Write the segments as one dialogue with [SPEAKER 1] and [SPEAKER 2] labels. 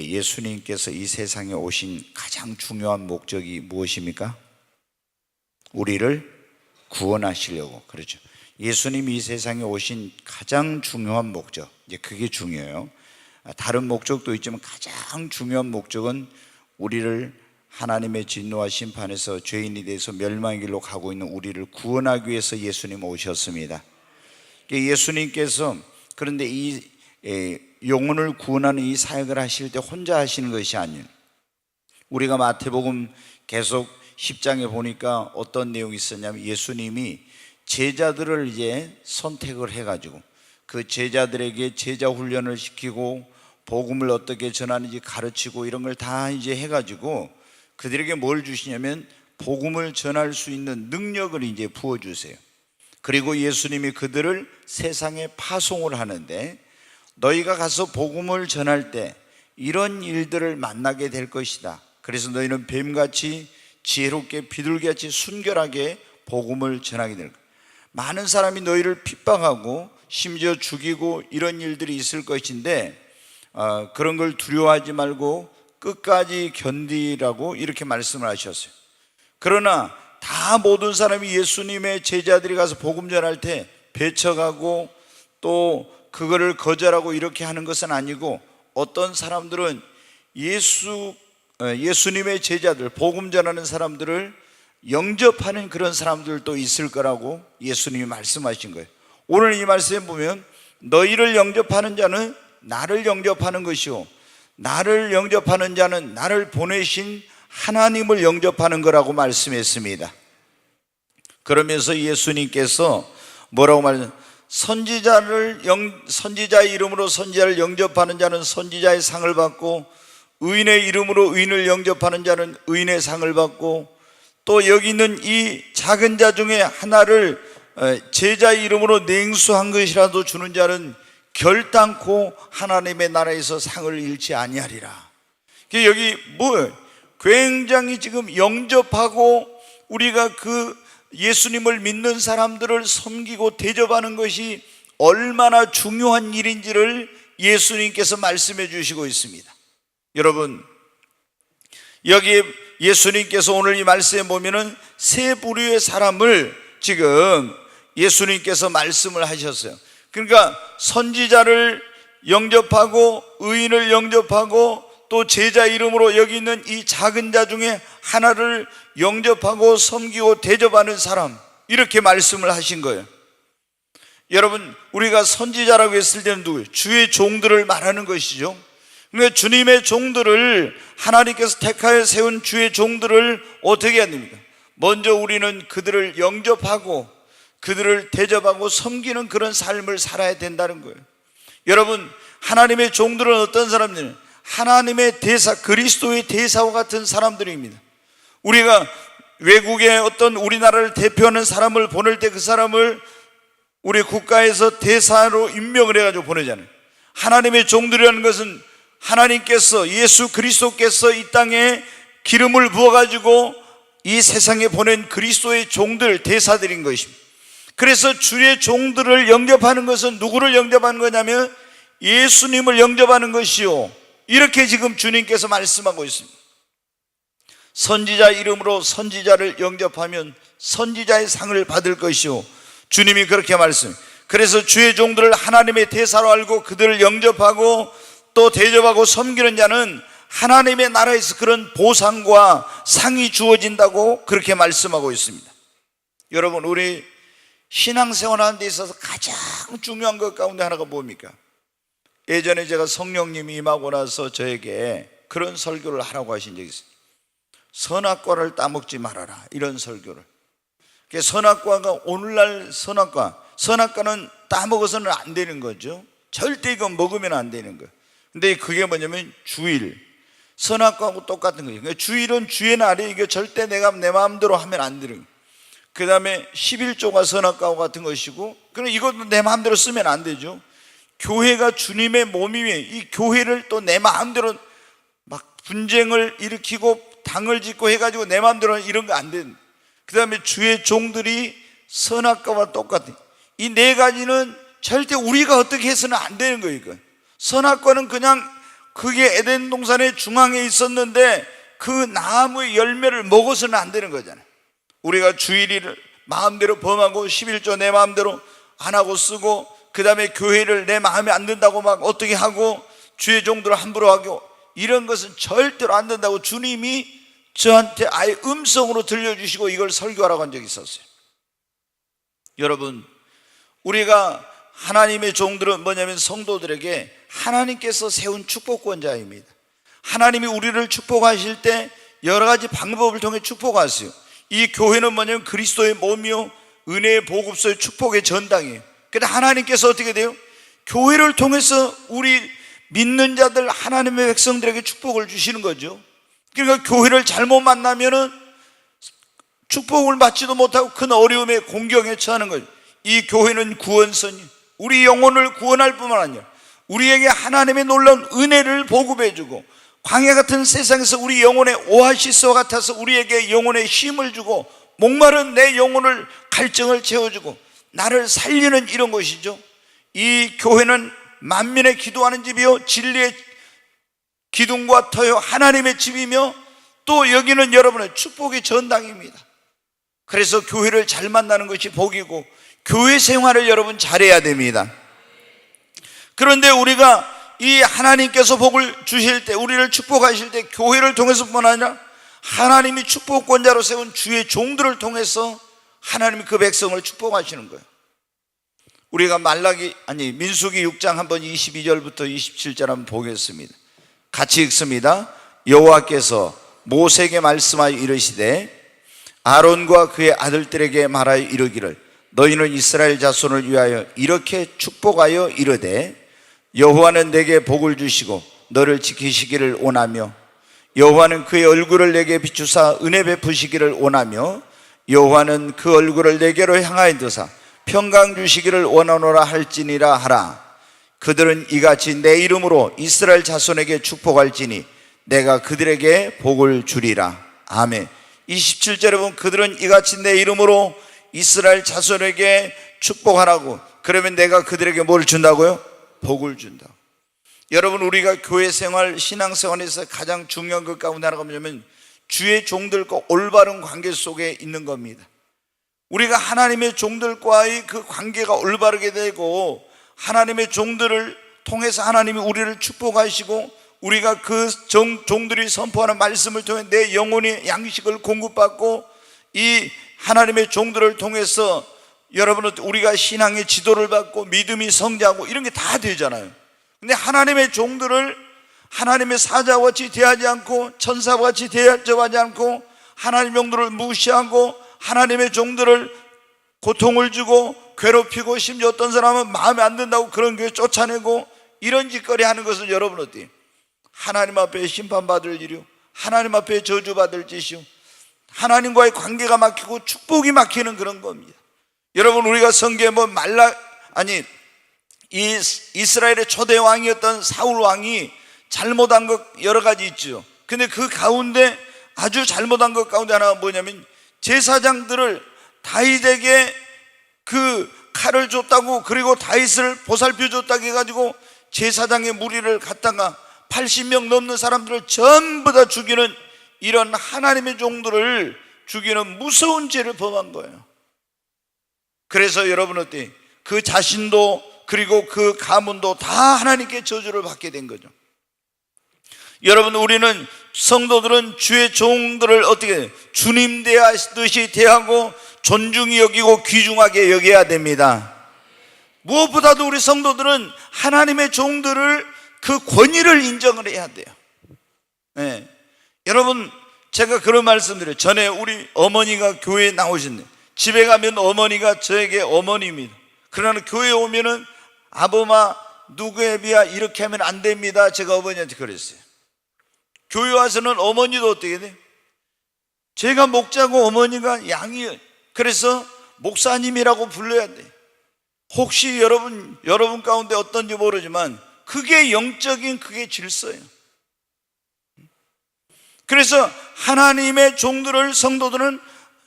[SPEAKER 1] 예수님께서 이 세상에 오신 가장 중요한 목적이 무엇입니까? 우리를 구원하시려고. 그렇죠. 예수님이 이 세상에 오신 가장 중요한 목적, 이제 그게 중요해요. 다른 목적도 있지만 가장 중요한 목적은 우리를 하나님의 진노와 심판에서 죄인이 돼서 멸망의 길로 가고 있는 우리를 구원하기 위해서 예수님 오셨습니다. 예수님께서 그런데 이 영혼을 구원하는 이 사역을 하실 때 혼자 하시는 것이 아니에요. 우리가 마태복음 계속 10장에 보니까 어떤 내용이 있었냐면 예수님이 제자들을 이제 선택을 해가지고 그 제자들에게 제자 훈련을 시키고 복음을 어떻게 전하는지 가르치고 이런 걸 다 이제 해가지고 그들에게 뭘 주시냐면 복음을 전할 수 있는 능력을 이제 부어주세요. 그리고 예수님이 그들을 세상에 파송을 하는데 너희가 가서 복음을 전할 때 이런 일들을 만나게 될 것이다. 그래서 너희는 뱀같이 지혜롭게 비둘기같이 순결하게 복음을 전하게 될 거야. 많은 사람이 너희를 핍박하고 심지어 죽이고 이런 일들이 있을 것인데 그런 걸 두려워하지 말고 끝까지 견디라고 이렇게 말씀을 하셨어요. 그러나 다 모든 사람이 예수님의 제자들이 가서 복음 전할 때 배척하고 또 그거를 거절하고 이렇게 하는 것은 아니고 어떤 사람들은 예수님의 제자들, 복음 전하는 사람들을 영접하는 그런 사람들도 있을 거라고 예수님이 말씀하신 거예요. 오늘 이 말씀에 보면 너희를 영접하는 자는 나를 영접하는 것이요 나를 영접하는 자는 나를 보내신 하나님을 영접하는 거라고 말씀했습니다. 그러면서 예수님께서 뭐라고 말했냐면 선지자의 이름으로 선지자를 영접하는 자는 선지자의 상을 받고 의인의 이름으로 의인을 영접하는 자는 의인의 상을 받고 또 여기 있는 이 작은 자 중에 하나를 제자의 이름으로 냉수한 것이라도 주는 자는 결단코 하나님의 나라에서 상을 잃지 아니하리라. 여기 굉장히 지금 영접하고 우리가 그 예수님을 믿는 사람들을 섬기고 대접하는 것이 얼마나 중요한 일인지를 예수님께서 말씀해 주시고 있습니다. 여러분, 여기에 예수님께서 오늘 이 말씀에 보면은 세 부류의 사람을 지금 예수님께서 말씀을 하셨어요. 그러니까 선지자를 영접하고 의인을 영접하고 또 제자 이름으로 여기 있는 이 작은 자 중에 하나를 영접하고 섬기고 대접하는 사람, 이렇게 말씀을 하신 거예요. 여러분, 우리가 선지자라고 했을 때는 누구예요? 주의 종들을 말하는 것이죠. 그러니까 주님의 종들을, 하나님께서 택하여 세운 주의 종들을 어떻게 해야 됩니까? 먼저 우리는 그들을 영접하고 그들을 대접하고 섬기는 그런 삶을 살아야 된다는 거예요. 여러분, 하나님의 종들은 어떤 사람들이에요? 하나님의 대사, 그리스도의 대사와 같은 사람들입니다. 우리가 외국에 어떤 우리나라를 대표하는 사람을 보낼 때 그 사람을 우리 국가에서 대사로 임명을 해가지고 보내잖아요. 하나님의 종들이라는 것은 하나님께서, 예수 그리스도께서 이 땅에 기름을 부어가지고 이 세상에 보낸 그리스도의 종들, 대사들인 것입니다. 그래서 주의 종들을 영접하는 것은 누구를 영접하는 거냐면 예수님을 영접하는 것이요, 이렇게 지금 주님께서 말씀하고 있습니다. 선지자 이름으로 선지자를 영접하면 선지자의 상을 받을 것이요, 주님이 그렇게 말씀. 그래서 주의 종들을 하나님의 대사로 알고 그들을 영접하고 또 대접하고 섬기는 자는 하나님의 나라에서 그런 보상과 상이 주어진다고 그렇게 말씀하고 있습니다. 여러분, 우리 신앙생활하는 데 있어서 가장 중요한 것 가운데 하나가 뭡니까? 예전에 제가 성령님이 임하고 나서 저에게 그런 설교를 하라고 하신 적이 있어요. 선악과를 따먹지 말아라, 이런 설교를. 선악과가 오늘날 선악과는 따먹어서는 안 되는 거죠. 절대 이거 먹으면 안 되는 거예요. 근데 그게 뭐냐면 주일, 선악과하고 똑같은 거예요. 그러니까 주일은 주의 날이, 이게 절대 내가 내 마음대로 하면 안 되는 거예요. 그 다음에 11조가 선악과와 같은 것이고, 그럼 이것도 내 마음대로 쓰면 안 되죠. 교회가 주님의 몸이며 이 교회를 또 내 마음대로 막 분쟁을 일으키고 당을 짓고 해가지고 내 마음대로 이런 거 안 되는. 그 다음에 주의 종들이 선악과와 똑같은, 이 네 가지는 절대 우리가 어떻게 해서는 안 되는 거예요. 선악과는 그냥 그게 에덴 동산의 중앙에 있었는데 그 나무의 열매를 먹어서는 안 되는 거잖아요. 우리가 주일을 마음대로 범하고 11조 내 마음대로 안 하고 쓰고, 그 다음에 교회를 내 마음에 안 든다고 막 어떻게 하고, 주의 종들을 함부로 하고, 이런 것은 절대로 안 된다고 주님이 저한테 아예 음성으로 들려주시고 이걸 설교하라고 한 적이 있었어요. 여러분, 우리가 하나님의 종들은 뭐냐면 성도들에게 하나님께서 세운 축복권자입니다. 하나님이 우리를 축복하실 때 여러 가지 방법을 통해 축복하세요. 이 교회는 뭐냐면 그리스도의 몸이요 은혜의 보급소의 축복의 전당이에요. 그런데 하나님께서 어떻게 돼요? 교회를 통해서 우리 믿는 자들, 하나님의 백성들에게 축복을 주시는 거죠. 그러니까 교회를 잘못 만나면은 축복을 받지도 못하고 큰 어려움에 공경에 처하는 거죠. 이 교회는 구원선이 우리 영혼을 구원할 뿐만 아니라 우리에게 하나님의 놀라운 은혜를 보급해주고, 광야 같은 세상에서 우리 영혼의 오아시스와 같아서 우리에게 영혼의 쉼을 주고, 목마른 내 영혼을 갈증을 채워주고 나를 살리는 이런 것이죠. 이 교회는 만민의 기도하는 집이요 진리의 기둥과 터요 하나님의 집이며, 또 여기는 여러분의 축복의 전당입니다. 그래서 교회를 잘 만나는 것이 복이고 교회 생활을 여러분 잘해야 됩니다. 그런데 우리가 이 하나님께서 복을 주실 때, 우리를 축복하실 때 교회를 통해서뿐만 아니라 하나님이 축복권자로 세운 주의 종들을 통해서 하나님이 그 백성을 축복하시는 거예요. 우리가 민수기 6장 한번 22절부터 27절 한번 보겠습니다. 같이 읽습니다. 여호와께서 모세에게 말씀하여 이르시되 아론과 그의 아들들에게 말하여 이르기를 너희는 이스라엘 자손을 위하여 이렇게 축복하여 이르되 여호와는 내게 복을 주시고 너를 지키시기를 원하며 여호와는 그의 얼굴을 내게 비추사 은혜 베푸시기를 원하며 여호와는 그 얼굴을 내게로 향하여 드사 평강 주시기를 원하노라 할지니라 하라. 그들은 이같이 내 이름으로 이스라엘 자손에게 축복할지니 내가 그들에게 복을 주리라. 아멘. 27절에 보면 그들은 이같이 내 이름으로 이스라엘 자손에게 축복하라고, 그러면 내가 그들에게 뭘 준다고요? 복을 준다. 여러분, 우리가 교회 생활, 신앙생활에서 가장 중요한 것 가운데 하나가 뭐냐면 주의 종들과 올바른 관계 속에 있는 겁니다. 우리가 하나님의 종들과의 그 관계가 올바르게 되고 하나님의 종들을 통해서 하나님이 우리를 축복하시고 우리가 그 종들이 선포하는 말씀을 통해 내 영혼의 양식을 공급받고 이 하나님의 종들을 통해서 여러분은 우리가 신앙의 지도를 받고 믿음이 성장하고 이런 게 다 되잖아요. 근데 하나님의 종들을 하나님의 사자와 같이 대하지 않고 천사와 같이 대접하지 않고 하나님의 종들을 무시하고 하나님의 종들을 고통을 주고 괴롭히고 심지어 어떤 사람은 마음에 안 든다고 그런 교회 쫓아내고 이런 짓거리 하는 것은 여러분 어때요? 하나님 앞에 심판받을 일이요 하나님 앞에 저주받을 짓이요 하나님과의 관계가 막히고 축복이 막히는 그런 겁니다. 여러분, 우리가 성경에 이스라엘의 초대 왕이었던 사울 왕이 잘못한 것 여러 가지 있죠. 근데 그 가운데 아주 잘못한 것 가운데 하나가 뭐냐면 제사장들을 다윗에게 그 칼을 줬다고, 그리고 다윗을 보살펴 줬다고 해가지고 제사장의 무리를 갖다가 80명 넘는 사람들을 전부 다 죽이는 이런 하나님의 종들을 죽이는 무서운 죄를 범한 거예요. 그래서 여러분 어때요? 그 자신도 그리고 그 가문도 다 하나님께 저주를 받게 된 거죠. 여러분, 우리는 성도들은 주의 종들을 어떻게 주님 대하듯이 대하고 존중히 여기고 귀중하게 여겨야 됩니다. 무엇보다도 우리 성도들은 하나님의 종들을 그 권위를 인정을 해야 돼요. 네. 여러분, 제가 그런 말씀드려요. 전에 우리 어머니가 교회에 나오셨네. 집에 가면 어머니가 저에게 어머니입니다. 그러나 교회에 오면은 아범아 누구에 비하 이렇게 하면 안 됩니다. 제가 어머니한테 그랬어요. 교회 와서는 어머니도 어떻게 돼? 제가 목자고 어머니가 양이에요. 그래서 목사님이라고 불러야 돼. 혹시 여러분 가운데 어떤지 모르지만 그게 영적인 그게 질서예요. 그래서 하나님의 종들을 성도들은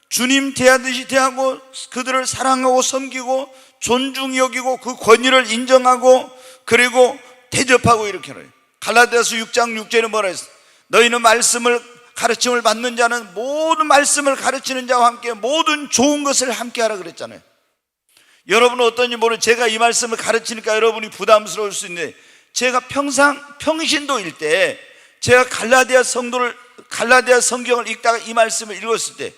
[SPEAKER 1] 주님 대하듯이 대하고 그들을 사랑하고 섬기고 존중히 여기고 그 권위를 인정하고 그리고 대접하고 이렇게 해요. 갈라디아서 6장 6절에 뭐라 했어? 너희는 말씀을 가르침을 받는 자는 모든 말씀을 가르치는 자와 함께 모든 좋은 것을 함께 하라 그랬잖아요. 여러분은 어떤지 모르는, 제가 이 말씀을 가르치니까 여러분이 부담스러울 수 있는데, 제가 평신도일 때 제가 갈라디아 성경을 읽다가 이 말씀을 읽었을 때,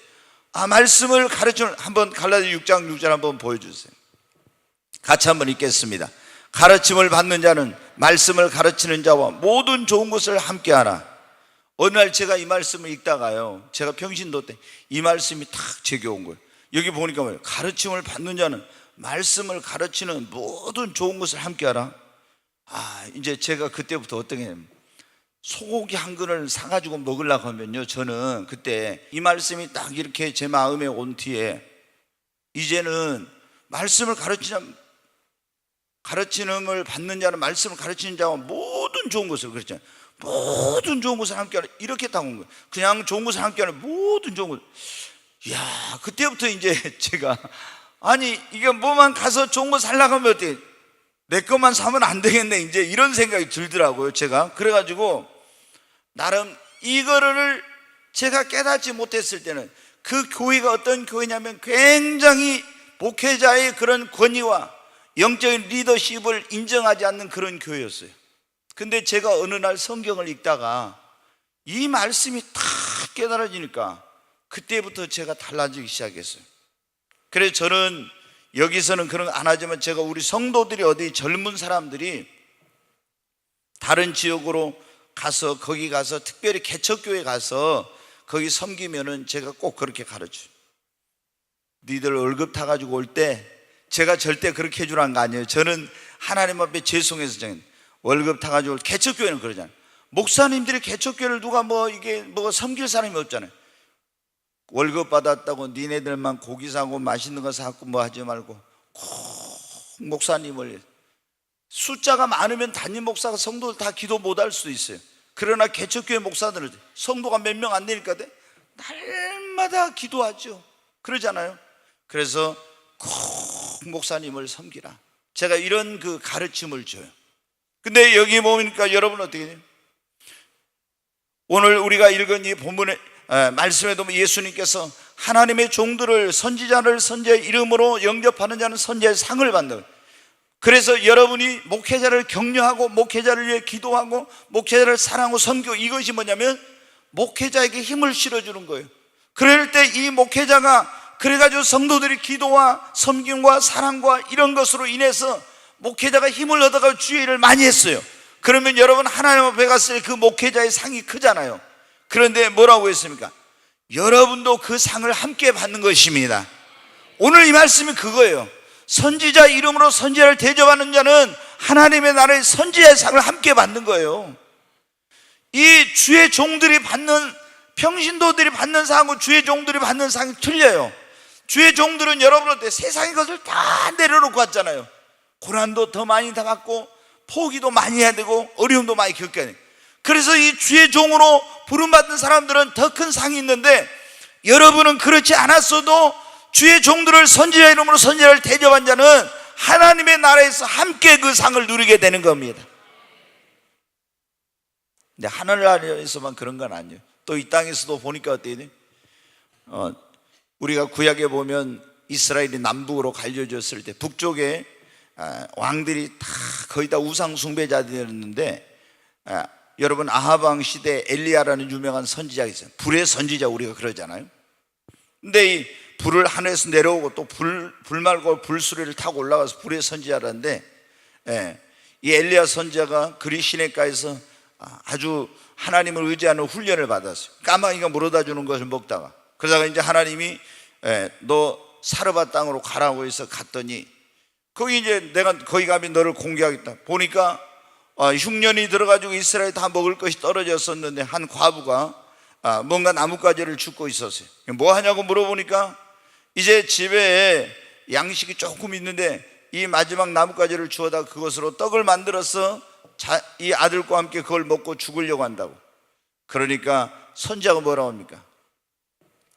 [SPEAKER 1] 말씀을 가르치는, 한번 갈라디아 6장 6절 한번 보여주세요. 같이 한번 읽겠습니다. 가르침을 받는 자는 말씀을 가르치는 자와 모든 좋은 것을 함께 하라. 어느 날 제가 이 말씀을 읽다가요, 제가 평신도 때 이 말씀이 탁 제게 온 거예요. 여기 보니까 뭐예요? 가르침을 받는 자는 말씀을 가르치는 모든 좋은 것을 함께 하라. 이제 제가 그때부터 어떤 게, 소고기 한 근을 사가지고 먹으려고 하면요, 저는 그때 이 말씀이 딱 이렇게 제 마음에 온 뒤에, 이제는 말씀을 가르치는을 받는 자는 말씀을 가르치는 자와 모든 좋은 것을, 그랬잖아요. 모든 좋은 것을 함께 하라. 이렇게 딱 온 거예요. 그냥 좋은 것을 함께 하는 모든 좋은 것. 이야, 그때부터 이제 제가, 이게 뭐만 가서 좋은 거 살려고 하면 어떻게, 내 것만 사면 안 되겠네, 이제 이런 생각이 들더라고요, 제가. 그래가지고 나름 이거를 제가 깨닫지 못했을 때는, 그 교회가 어떤 교회냐면 굉장히 목회자의 그런 권위와 영적인 리더십을 인정하지 않는 그런 교회였어요. 근데 제가 어느 날 성경을 읽다가 이 말씀이 탁 깨달아지니까 그때부터 제가 달라지기 시작했어요. 그래서 저는 여기서는 그런 거 안 하지만, 제가 우리 성도들이 어디 젊은 사람들이 다른 지역으로 가서, 거기 가서 특별히 개척교회 가서 거기 섬기면은 제가 꼭 그렇게 가르쳐요. 니들 월급 타가지고 올 때 제가 절대 그렇게 해주라는 거 아니에요. 저는 하나님 앞에 죄송해서 정해, 월급 타가지고, 개척교회는 그러잖아요. 목사님들이 개척교회를 누가 이게 섬길 사람이 없잖아요. 월급 받았다고 니네들만 고기 사고 맛있는 거 사고 하지 말고 꼭 목사님을, 숫자가 많으면 담임 목사가 성도들 다 기도 못할 수도 있어요. 그러나 개척교회 목사들은 성도가 몇 명 안 되니까 날마다 기도하죠. 그러잖아요. 그래서 꼭 목사님을 섬기라. 제가 이런 그 가르침을 줘요. 근데 여기 보니까 여러분 어떻게 해요? 오늘 우리가 읽은 이 본문의 말씀에도 예수님께서 하나님의 종들을, 선지자를 선지자의 이름으로 영접하는 자는 선지자의 상을 받는, 그래서 여러분이 목회자를 격려하고 목회자를 위해 기도하고 목회자를 사랑하고 섬기고, 이것이 뭐냐면 목회자에게 힘을 실어주는 거예요. 그럴 때 이 목회자가, 그래가지고 성도들이 기도와 섬김과 사랑과 이런 것으로 인해서 목회자가 힘을 얻어가지고 주의 일을 많이 했어요. 그러면 여러분, 하나님 앞에 갔을 때 그 목회자의 상이 크잖아요. 그런데 뭐라고 했습니까? 여러분도 그 상을 함께 받는 것입니다. 오늘 이 말씀이 그거예요. 선지자 이름으로 선지자를 대접하는 자는 하나님의 나라의 선지자의 상을 함께 받는 거예요. 이 주의 종들이 받는, 평신도들이 받는 상하고 주의 종들이 받는 상이 틀려요. 주의 종들은 여러분한테 세상의 것을 다 내려놓고 왔잖아요. 고난도 더 많이 다 받고 포기도 많이 해야 되고 어려움도 많이 겪어야 돼요. 그래서 이 주의 종으로 부름받은 사람들은 더 큰 상이 있는데, 여러분은 그렇지 않았어도 주의 종들을 선지자 이름으로 선지자를 대접한 자는 하나님의 나라에서 함께 그 상을 누리게 되는 겁니다. 근데 하늘나라에서만 그런 건 아니에요. 또 이 땅에서도 보니까 어때요? 우리가 구약에 보면 이스라엘이 남북으로 갈려졌을 때 북쪽에 왕들이 다 거의 다 우상 숭배자들이었는데, 여러분 아합 왕 시대에 엘리야라는 유명한 선지자가 있어요. 불의 선지자 우리가 그러잖아요. 근데 이 불을 하늘에서 내려오고 또 불 말고 불수레를 타고 올라가서 불의 선지자라는데, 이 엘리야 선지자가 그리 시냇가에서 아주 하나님을 의지하는 훈련을 받았어요. 까마귀가 물어다 주는 것을 먹다가, 그러다가 이제 하나님이 너 사르밧 땅으로 가라고 해서 갔더니, 거기 이제 내가 거기 가면 너를 공개하겠다. 보니까 흉년이 들어가지고 이스라엘 다 먹을 것이 떨어졌었는데 한 과부가 뭔가 나뭇가지를 줍고 있었어요. 뭐 하냐고 물어보니까 이제 집에 양식이 조금 있는데 이 마지막 나뭇가지를 주워다 그것으로 떡을 만들어서 이 아들과 함께 그걸 먹고 죽으려고 한다고. 그러니까 선지자가 뭐라고 합니까?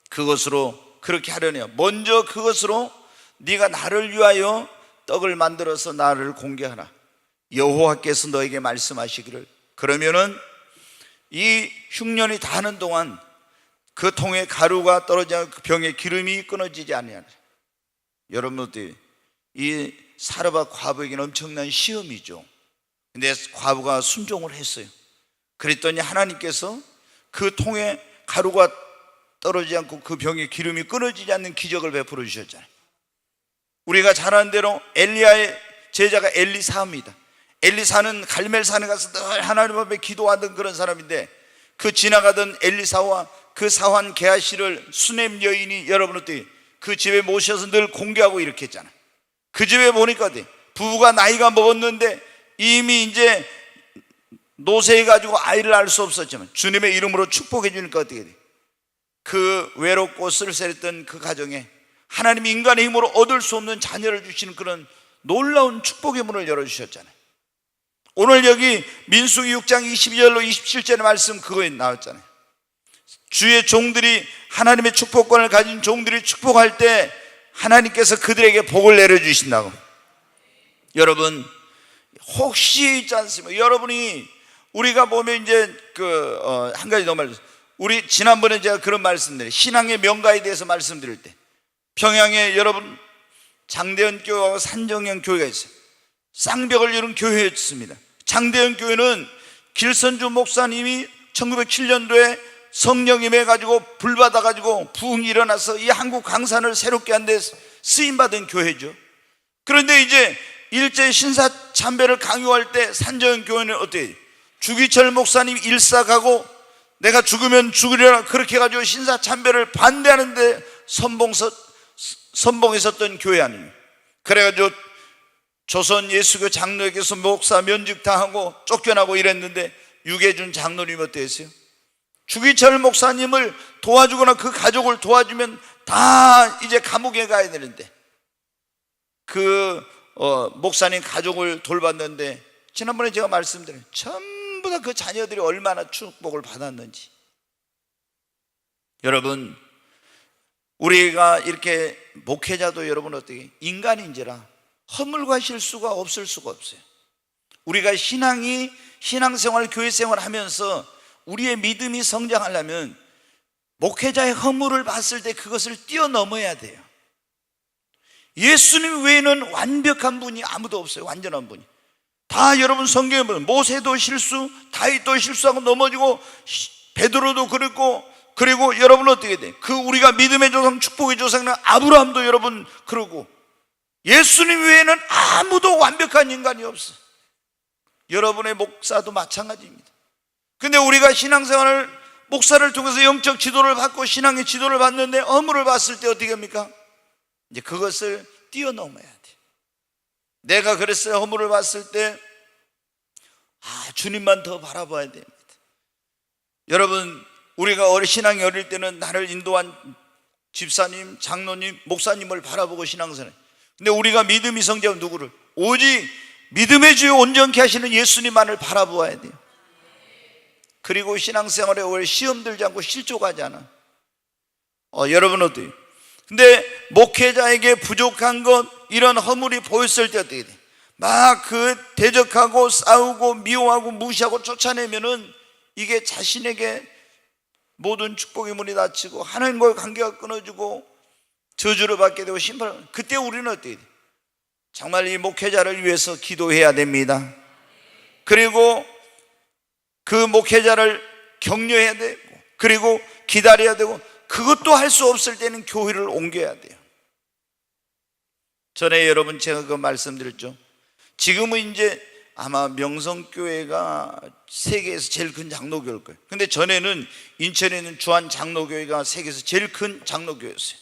[SPEAKER 1] 그것으로 그렇게 하려냐, 먼저 그것으로 네가 나를 위하여 떡을 만들어서 나를 공개하라. 여호와께서 너에게 말씀하시기를 그러면은 이 흉년이 다하는 동안 그 통에 가루가 떨어져 그 병에 기름이 끊어지지 않느냐. 여러분들, 이 사르밧 과부에게는 엄청난 시험이죠. 근데 과부가 순종을 했어요. 그랬더니 하나님께서 그 통에 가루가 떨어지지 않고 그 병에 기름이 끊어지지 않는 기적을 베풀어 주셨잖아요. 우리가 잘 아는 대로 엘리야의 제자가 엘리사입니다. 엘리사는 갈멜산에 가서 늘 하나님 앞에 기도하던 그런 사람인데, 그 지나가던 엘리사와 그 사환 게하시를 수넴 여인이 여러분들 그 집에 모셔서 늘 공개하고 이렇게 했잖아요. 그 집에 보니까 부부가 나이가 먹었는데 이미 이제 노쇠해가지고 아이를 낳을 수 없었지만 주님의 이름으로 축복해 주니까 어떻게 돼? 그 외롭고 쓸쓸했던 그 가정에 하나님이 인간의 힘으로 얻을 수 없는 자녀를 주시는 그런 놀라운 축복의 문을 열어주셨잖아요. 오늘 여기 민수기 6장 22절로 27절의 말씀 그거에 나왔잖아요. 주의 종들이, 하나님의 축복권을 가진 종들이 축복할 때 하나님께서 그들에게 복을 내려주신다고. 여러분, 혹시 있지 않습니까? 여러분이, 우리가 보면 이제 한 가지 더 말씀, 우리 지난번에 제가 그런 말씀드려요. 신앙의 명가에 대해서 말씀드릴 때 평양에 여러분 장대현 교회와 산정형 교회가 있어요. 쌍벽을 이룬 교회였습니다. 장대현 교회는 길선주 목사님이 1907년도에 성령 임해가지고 불 받아가지고 부흥이 일어나서 이 한국 강산을 새롭게 한 데 쓰임받은 교회죠. 그런데 이제 일제 신사 참배를 강요할 때 산정형 교회는 어때요? 주기철 목사님 일사가고 내가 죽으면 죽으리라 그렇게 해가지고 신사 참배를 반대하는데 선봉했었던 교회 아니에요. 그래가지고 조선 예수교 장로에게서 목사 면직 당하고 쫓겨나고 이랬는데 유계준 장로님 어땠어요? 주기철 목사님을 도와주거나 그 가족을 도와주면 다 이제 감옥에 가야 되는데 그 목사님 가족을 돌봤는데, 지난번에 제가 말씀드린 전부 다 그 자녀들이 얼마나 축복을 받았는지. 여러분, 우리가 이렇게 목회자도 여러분 어떻게 인간인지라 허물과 실수가 없을 수가 없어요. 우리가 신앙생활, 교회생활 하면서 우리의 믿음이 성장하려면 목회자의 허물을 봤을 때 그것을 뛰어넘어야 돼요. 예수님 외에는 완벽한 분이 아무도 없어요. 완전한 분이. 다 여러분 성경에 보면 모세도 실수, 다윗도 실수하고 넘어지고, 베드로도 그랬고, 그리고 여러분 어떻게 돼? 그 우리가 믿음의 조상, 축복의 조상은 아브라함도 여러분 그러고, 예수님 외에는 아무도 완벽한 인간이 없어요. 여러분의 목사도 마찬가지입니다. 근데 우리가 신앙생활을, 목사를 통해서 영적 지도를 받고 신앙의 지도를 받는데 허물을 봤을 때 어떻게 합니까? 이제 그것을 뛰어넘어야 돼요. 내가 그랬어요. 허물을 봤을 때 주님만 더 바라봐야 됩니다. 여러분, 우리가 신앙이 어릴 때는 나를 인도한 집사님, 장로님, 목사님을 바라보고 신앙생활. 근데 우리가 믿음이 성장하면 누구를? 오직 믿음의 주요 온전케 하시는 예수님만을 바라보아야 돼요. 그리고 신앙생활에 오래 시험 들지 않고 실족하지 않아. 여러분 어때요? 근데 목회자에게 부족한 것, 이런 허물이 보였을 때 어떻게 돼? 막 그 대적하고 싸우고 미워하고 무시하고 쫓아내면은 이게 자신에게 모든 축복의 문이 닫히고 하나님과의 관계가 끊어지고 저주를 받게 되고 심판을. 그때 우리는 어떻게 돼? 정말 이 목회자를 위해서 기도해야 됩니다. 그리고 그 목회자를 격려해야 되고, 그리고 기다려야 되고, 그것도 할 수 없을 때는 교회를 옮겨야 돼요. 전에 여러분 제가 그 말씀드렸죠. 지금은 이제 아마 명성교회가 세계에서 제일 큰 장로교일 거예요. 근데 전에는 인천에 있는 주한 장로교회가 세계에서 제일 큰 장로교회였어요.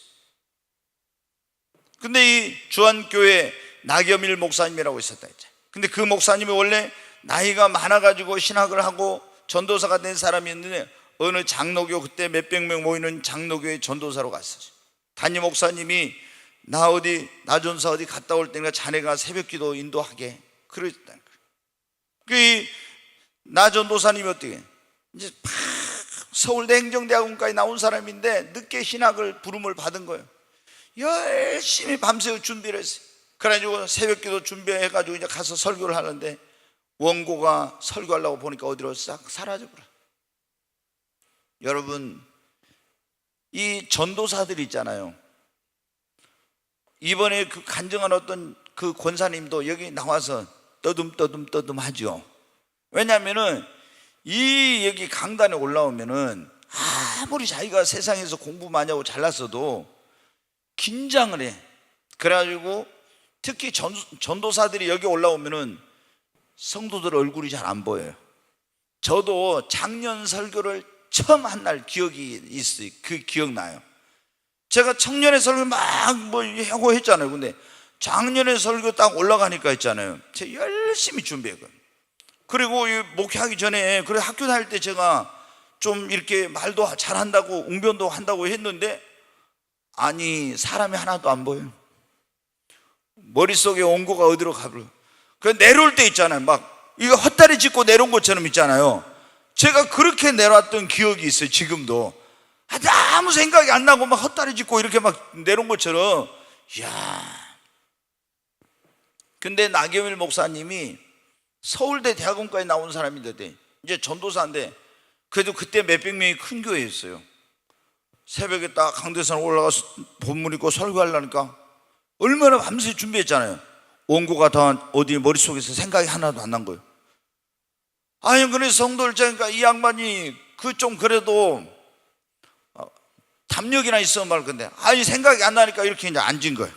[SPEAKER 1] 근데 이 주한교회 나겸일 목사님이라고 있었다 했죠. 근데 그 목사님이 원래 나이가 많아가지고 신학을 하고 전도사가 된 사람이었는데 어느 장로교, 그때 몇백 명 모이는 장로교회 전도사로 갔었어요. 담임 목사님이 나전사 어디 갔다 올 때니까 자네가 새벽기도 인도하게 그랬다는 거예요. 나 전도사님이 어떻게 이제 막 서울대 행정대학원까지 나온 사람인데 늦게 신학을 부름을 받은 거예요. 열심히 밤새워 준비를 했어요. 그래가지고 새벽기도 준비해가지고 이제 가서 설교를 하는데 원고가 설교하려고 보니까 어디로 싹 사라져버려. 여러분, 이 전도사들이 있잖아요. 이번에 그 간증한 어떤 그 권사님도 여기 나와서 떠듬 하죠. 왜냐하면은 이 여기 강단에 올라오면은 아무리 자기가 세상에서 공부 많이 하고 잘났어도 긴장을 해. 그래가지고 특히 전도사들이 여기 올라오면은 성도들 얼굴이 잘 안 보여요. 저도 작년 설교를 처음 한 날 기억이 있어요. 그 기억나요. 제가 청년의 설교 막 뭐 하고 했잖아요. 근데 작년의 설교 딱 올라가니까 있잖아요. 제가 열심히 준비했거든요. 그리고 목회하기 전에 그래 학교 다닐 때 제가 좀 이렇게 말도 잘한다고 웅변도 한다고 했는데 아니 사람이 하나도 안 보여요. 머릿속에 원고가 어디로 가버려. 그 내려올 때 있잖아요. 막 이거 헛다리 짚고 내려온 것처럼 있잖아요. 제가 그렇게 내려왔던 기억이 있어요. 지금도 아무 생각이 안 나고 막 헛다리 짚고 이렇게 막 내려온 것처럼. 이야. 근데 나경일 목사님이 서울대 대학원까지 나온 사람인데 이제 전도사인데 그래도 그때 몇백 명이 큰 교회였어요. 새벽에 딱 강대산 올라가서 본문 읽고 설교하려니까 얼마나 밤새 준비했잖아요. 원고가 다 어디 머릿속에서 생각이 하나도 안 난 거예요. 아니 그래서 성도를 짜니까 이 양반이 그 좀 그래도 담력이나 있으면 말 건데 아니 생각이 안 나니까 이렇게 이제 앉은 거예요.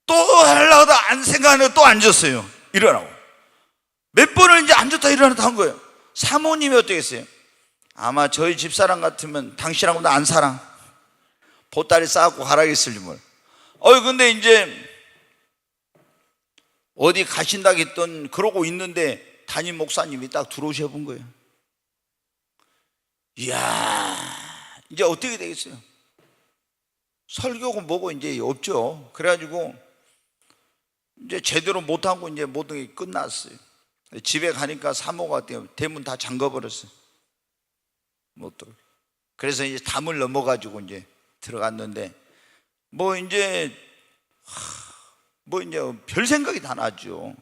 [SPEAKER 1] 또 하려다 안 생각하니까 또 앉았어요. 일어나고 몇 번을 이제 앉았다 일어났다 한 거예요. 사모님이 어떻겠어요? 아마 저희 집사람 같으면 당신하고 나 안 살아. 보따리 싸갖고 가라겠을지 뭘. 근데 이제 어디 가신다겠던 그러고 있는데 담임 목사님이 딱 들어오셔 본 거예요. 이야, 이제 어떻게 되겠어요? 설교고 뭐고 이제 없죠. 그래가지고 이제 제대로 못하고 이제 모든 게 끝났어요. 집에 가니까 사모가 대문 다 잠궈버렸어요. 못 들어. 그래서 이제 담을 넘어가지고 이제 들어갔는데 이제 별 생각이 다 나죠.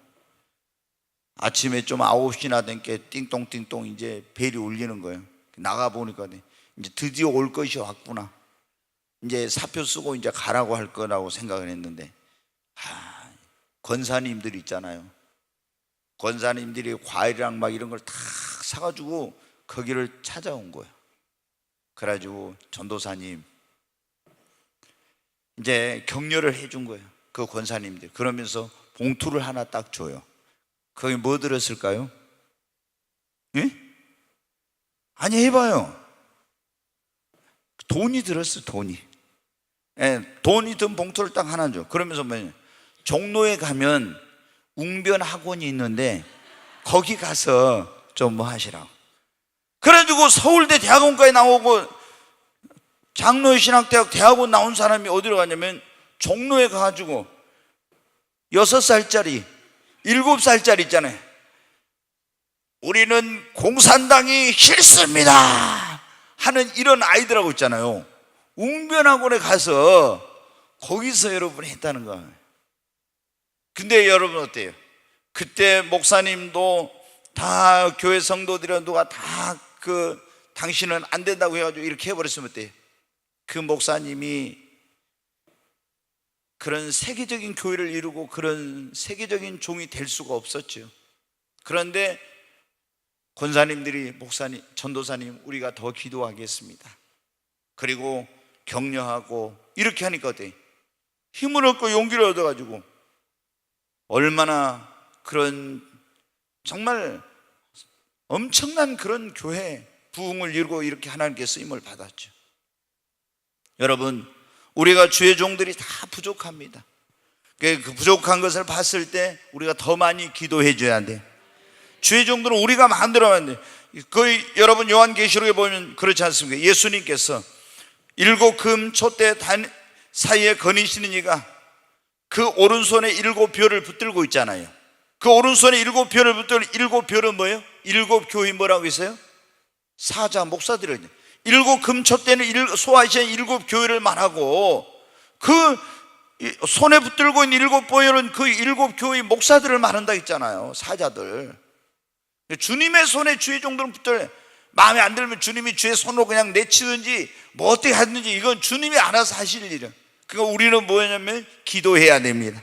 [SPEAKER 1] 아침에 좀 9시나 된 게 띵똥띵똥 이제 벨이 울리는 거예요. 나가 보니까 이제 드디어 올 것이 왔구나. 이제 사표 쓰고 이제 가라고 할 거라고 생각을 했는데 권사님들 있잖아요. 권사님들이 과일이랑 막 이런 걸 다 사가지고 거기를 찾아온 거예요. 그래가지고 전도사님 이제 격려를 해준 거예요. 그 권사님들. 그러면서 봉투를 하나 딱 줘요. 거기 뭐 들었을까요? 예? 아니 해봐요. 돈이 들었어요. 돈이. 예, 돈이 든 봉투를 딱 하나 줘. 그러면서 종로에 가면 웅변 학원이 있는데 거기 가서 좀 뭐 하시라고. 그래가지고 서울대 대학원까지 나오고 장로의 신학대학 대학원 나온 사람이 어디로 가냐면 종로에 가가지고 6살짜리 7살짜리 있잖아요. 우리는 공산당이 싫습니다 하는 이런 아이들하고 있잖아요. 웅변학원에 가서 거기서 여러분이 했다는 거예요. 근데 여러분 어때요? 그때 목사님도 다 교회 성도들이랑 누가 다 당신은 안 된다고 해가지고 이렇게 해버렸으면 어때요? 그 목사님이 그런 세계적인 교회를 이루고 그런 세계적인 종이 될 수가 없었죠. 그런데 권사님들이 목사님, 전도사님 우리가 더 기도하겠습니다. 그리고 격려하고 이렇게 하니까 어때요? 힘을 얻고 용기를 얻어가지고 얼마나 그런 정말 엄청난 그런 교회 부흥을 이루고 이렇게 하나님께 쓰임을 받았죠. 여러분 우리가 주의 종들이 다 부족합니다. 그 부족한 것을 봤을 때 우리가 더 많이 기도해 줘야 돼. 주의 종들은 우리가 만들어야 돼. 거의 여러분 요한계시록에 보면 그렇지 않습니까? 예수님께서 7 금 촛대 사이에 거니시는 이가 그 오른손에 7 별을 붙들고 있잖아요. 그 오른손에 7 별을 붙들고 7 별은 뭐예요? 7 교회 뭐라고 했어요? 사자 목사들을 7 금 촛대는 소아시아 7 교회를 말하고 그 손에 붙들고 있는 7보혈은 그 7교회 목사들을 말한다 했잖아요. 사자들. 주님의 손에 주의 종들은 붙들어. 마음에 안 들면 주님이 주의 손으로 그냥 내치든지 뭐 어떻게 하든지 이건 주님이 알아서 하실 일이에요. 그러니까 우리는 뭐냐면 기도해야 됩니다.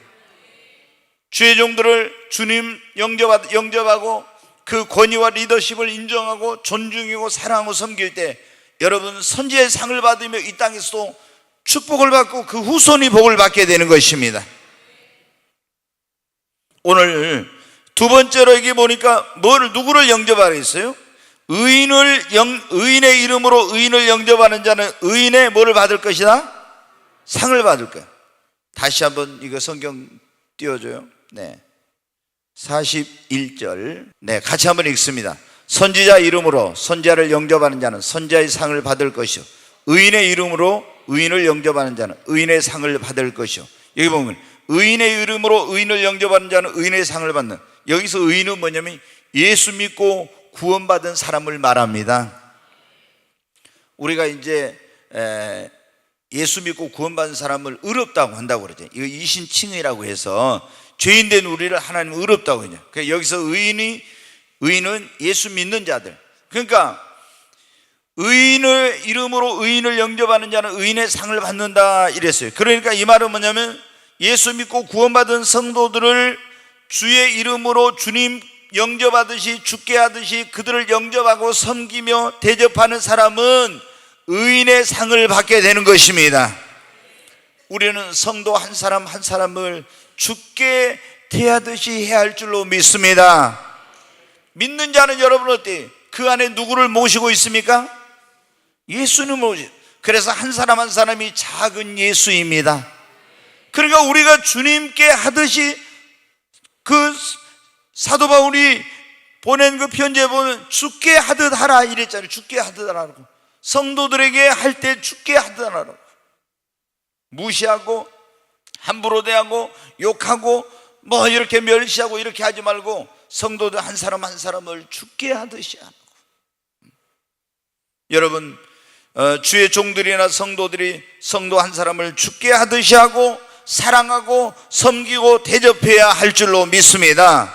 [SPEAKER 1] 주의 종들을 주님 영접하고 그 권위와 리더십을 인정하고 존중하고 사랑하고 섬길 때 여러분 선지자의 상을 받으며 이 땅에서도 축복을 받고 그 후손이 복을 받게 되는 것입니다. 오늘 두 번째로 여기 보니까 누구를 영접하라 했어요? 의인의 이름으로 의인을 영접하는 자는 의인의 뭐를 받을 것이다? 상을 받을 거야. 다시 한번 이거 성경 띄워줘요. 네, 41절. 네, 같이 한번 읽습니다. 선지자 이름으로 선지자를 영접하는 자는 선지자의 상을 받을 것이요, 의인의 이름으로 의인을 영접하는 자는 의인의 상을 받을 것이요. 여기 보면 의인의 이름으로 의인을 영접하는 자는 의인의 상을 받는, 여기서 의인은 뭐냐면 예수 믿고 구원받은 사람을 말합니다. 우리가 이제 예수 믿고 구원받은 사람을 의롭다고 한다고 그러죠. 이거 이신칭의라고 해서 죄인된 우리를 하나님 의롭다고 해요. 그러니까 여기서 의인은 예수 믿는 자들. 그러니까 의인의 이름으로 의인을 영접하는 자는 의인의 상을 받는다 이랬어요. 그러니까 이 말은 뭐냐면 예수 믿고 구원받은 성도들을 주의 이름으로 주님 영접하듯이 죽게 하듯이 그들을 영접하고 섬기며 대접하는 사람은 의인의 상을 받게 되는 것입니다. 우리는 성도 한 사람 한 사람을 죽게 대하듯이 해야 할 줄로 믿습니다. 믿는 자는 여러분 어때요? 그 안에 누구를 모시고 있습니까? 예수님을 모시고. 그래서 한 사람 한 사람이 작은 예수입니다. 그러니까 우리가 주님께 하듯이 그 사도 바울이 보낸 그 편지에 보면 죽게 하듯 하라 이랬잖아요. 죽게 하듯 하라고. 성도들에게 할 때 죽게 하듯 하라고. 무시하고 함부로 대하고 욕하고 뭐 이렇게 멸시하고 이렇게 하지 말고 성도들 한 사람 한 사람을 죽게 하듯이 하라고. 여러분 주의 종들이나 성도들이 성도 한 사람을 죽게 하듯이 하고 사랑하고 섬기고 대접해야 할 줄로 믿습니다.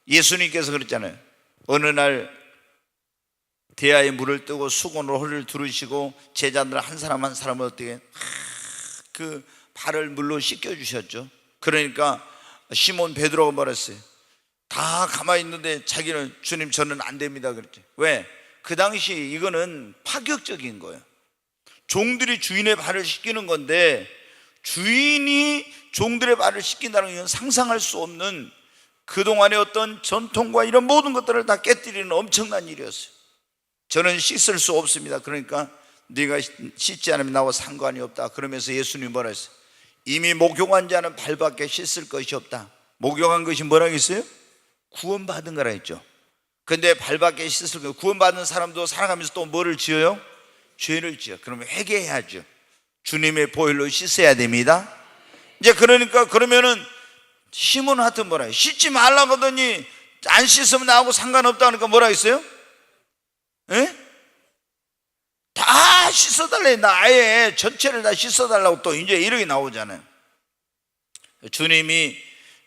[SPEAKER 1] 예수님께서 그랬잖아요. 어느 날 대야에 물을 뜨고 수건으로 허리를 두르시고 제자들 한 사람 한 사람을 어떻게 그 발을 물로 씻겨 주셨죠. 그러니까 시몬 베드로가 말했어요. 다 가만히 있는데 자기는 주님 저는 안 됩니다 그랬죠. 왜? 그 당시 이거는 파격적인 거예요. 종들이 주인의 발을 씻기는 건데 주인이 종들의 발을 씻긴다는 건 상상할 수 없는 그동안의 어떤 전통과 이런 모든 것들을 다 깨뜨리는 엄청난 일이었어요. 저는 씻을 수 없습니다. 그러니까 네가 씻지 않으면 나와 상관이 없다. 그러면서 예수님이 뭐라 했어요? 이미 목욕한 자는 발밖에 씻을 것이 없다. 목욕한 것이 뭐라 했어요? 구원받은 거라 했죠. 근데 발밖에 씻을 거, 구원받은 사람도 살아가면서 또 뭐를 지어요? 죄를 지어. 그러면 회개해야죠. 주님의 보혈로 씻어야 됩니다. 이제 그러니까 그러면은 시몬한테 뭐라 해요? 씻지 말라고 하더니 안 씻으면 나하고 상관없다 하니까 뭐라 했어요? 에? 다 씻어달래. 나 아예 전체를 다 씻어달라고 또 이제 이렇게 나오잖아요. 주님이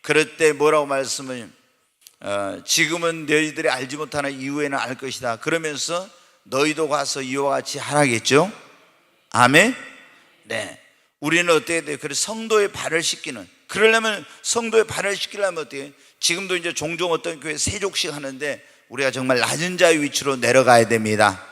[SPEAKER 1] 그럴 때 뭐라고 말씀을 지금은 너희들이 알지 못하는 이후에는 알 것이다. 그러면서 너희도 가서 이와 같이 하라겠죠. 아멘. 네. 우리는 어떻게 돼요? 그래서 성도의 발을 씻기는, 그러려면 성도의 발을 씻기려면 어떻게 해요? 지금도 이제 종종 어떤 교회 세족식 하는데 우리가 정말 낮은 자의 위치로 내려가야 됩니다.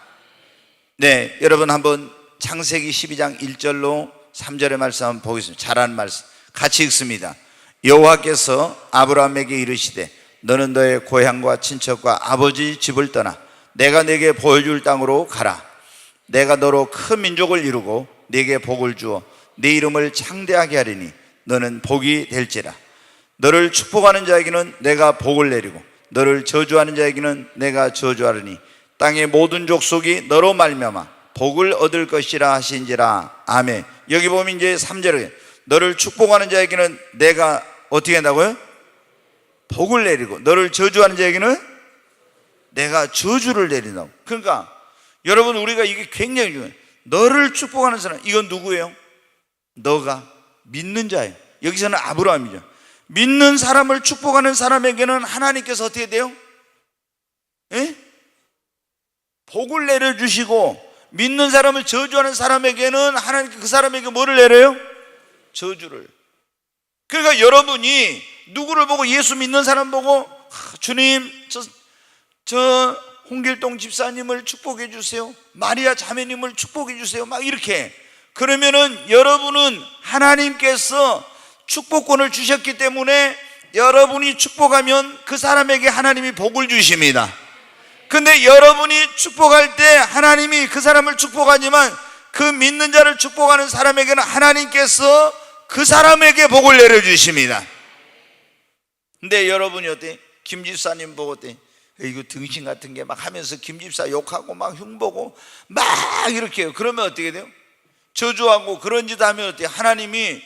[SPEAKER 1] 네, 여러분 한번 창세기 12장 1절로 3절의 말씀 한번 보겠습니다. 잘하는 말씀 같이 읽습니다. 여호와께서 아브라함에게 이르시되 너는 너의 고향과 친척과 아버지 집을 떠나 내가 네게 보여줄 땅으로 가라. 내가 너로 큰 민족을 이루고 네게 복을 주어 네 이름을 창대하게 하리니 너는 복이 될지라. 너를 축복하는 자에게는 내가 복을 내리고 너를 저주하는 자에게는 내가 저주하리니 땅의 모든 족속이 너로 말미암아 복을 얻을 것이라 하신지라. 아멘. 여기 보면 이제 3절에 너를 축복하는 자에게는 내가 어떻게 한다고요? 복을 내리고 너를 저주하는 자에게는 내가 저주를 내린다고. 그러니까 여러분 우리가 이게 굉장히 중요해요. 너를 축복하는 사람, 이건 누구예요? 너가 믿는 자예요. 여기서는 아브라함이죠. 믿는 사람을 축복하는 사람에게는 하나님께서 어떻게 돼요? 예? 복을 내려주시고, 믿는 사람을 저주하는 사람에게는 하나님께 그 사람에게 뭐를 내려요? 저주를. 그러니까 여러분이 누구를 보고, 예수 믿는 사람 보고 주님 저 홍길동 집사님을 축복해 주세요, 마리아 자매님을 축복해 주세요, 막 이렇게, 그러면은 여러분은 하나님께서 축복권을 주셨기 때문에 여러분이 축복하면 그 사람에게 하나님이 복을 주십니다. 근데 여러분이 축복할 때 하나님이 그 사람을 축복하지만 그 믿는 자를 축복하는 사람에게는 하나님께서 그 사람에게 복을 내려주십니다. 근데 여러분이 어때? 김 집사님 보고 어때? 이거 등신 같은 게 막 하면서 김 집사 욕하고 막 흉보고 막 이렇게 해요. 그러면 어떻게 돼요? 저주하고 그런 짓 하면 어때요? 하나님이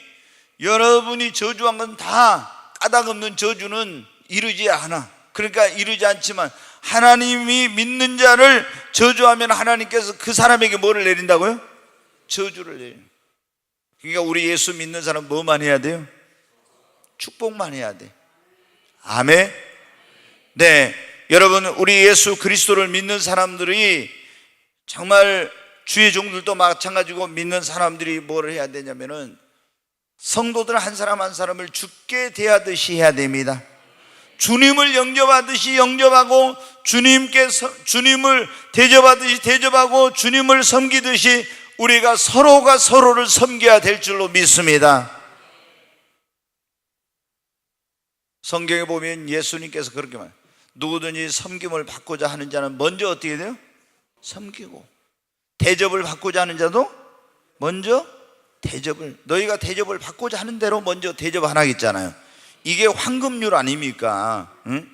[SPEAKER 1] 여러분이 저주한 건 다 까닭없는 저주는 이루지 않아. 그러니까 이루지 않지만 하나님이 믿는 자를 저주하면 하나님께서 그 사람에게 뭐를 내린다고요? 저주를 내려요. 그러니까 우리 예수 믿는 사람 뭐만 해야 돼요? 축복만 해야 돼. 아멘. 네, 여러분, 우리 예수 그리스도를 믿는 사람들이 정말 주의 종들도 마찬가지고 믿는 사람들이 뭘 해야 되냐면은 성도들 한 사람 한 사람을 주께 대하듯이 해야 됩니다. 주님을 영접하듯이 영접하고, 주님을 대접하듯이 대접하고, 주님을 섬기듯이 우리가 서로가 서로를 섬겨야 될 줄로 믿습니다. 성경에 보면 예수님께서 그렇게 말해요. 누구든지 섬김을 받고자 하는 자는 먼저 어떻게 돼요? 섬기고, 대접을 받고자 하는 자도 먼저 대접을, 너희가 대접을 받고자 하는 대로 먼저 대접 안 하겠잖아요. 이게 황금률 아닙니까? 응?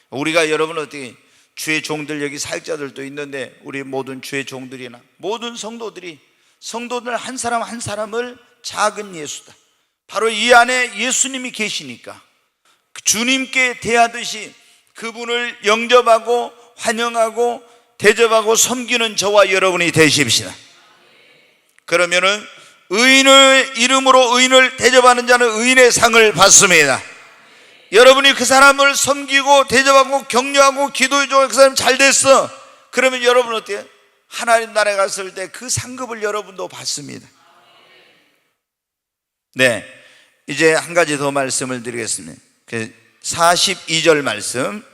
[SPEAKER 1] 우리가 여러분 어떻게, 주의 종들, 여기 사역자들도 있는데 우리 모든 주의 종들이나 모든 성도들 한 사람 한 사람을 작은 예수다, 바로 이 안에 예수님이 계시니까 주님께 대하듯이 그분을 영접하고 환영하고 대접하고 섬기는 저와 여러분이 되십시다. 그러면은 의인의 이름으로 의인을 대접하는 자는 의인의 상을 받습니다. 여러분이 그 사람을 섬기고 대접하고 격려하고 기도해주고 그 사람 잘 됐어, 그러면 여러분 어때요? 하나님 나라에 갔을 때 그 상급을 여러분도 받습니다. 네, 이제 한 가지 더 말씀을 드리겠습니다. 42절 말씀,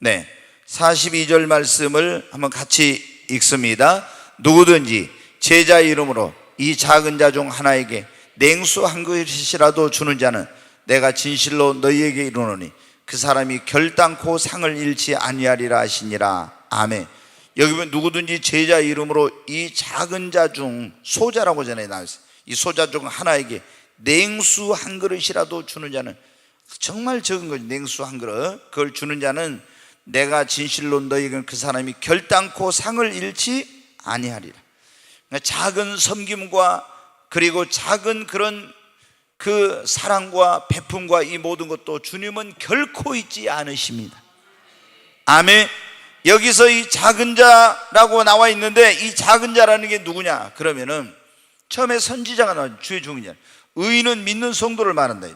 [SPEAKER 1] 네, 42절 말씀을 한번 같이 읽습니다. 누구든지 제자의 이름으로 이 작은 자 중 하나에게 냉수 한 그릇이라도 주는 자는 내가 진실로 너희에게 이르노니 그 사람이 결단코 상을 잃지 아니하리라 하시니라. 아멘. 여기 보면 누구든지 제자의 이름으로 이 작은 자 중, 소자라고 전에 나왔어요. 이 소자 중 하나에게 냉수 한 그릇이라도 주는 자는, 정말 적은 거지, 냉수 한 그릇, 그걸 주는 자는 내가 진실로 너희에게 그 사람이 결단코 상을 잃지 아니하리라. 그러니까 작은 섬김과 그리고 작은 그런 그 사랑과 베품과 이 모든 것도 주님은 결코 잊지 않으십니다. 아멘. 여기서 이 작은 자라고 나와 있는데 이 작은 자라는 게 누구냐? 그러면은 처음에 선지자가 나와요. 주의 종이냐. 의인은 믿는 성도를 말한다.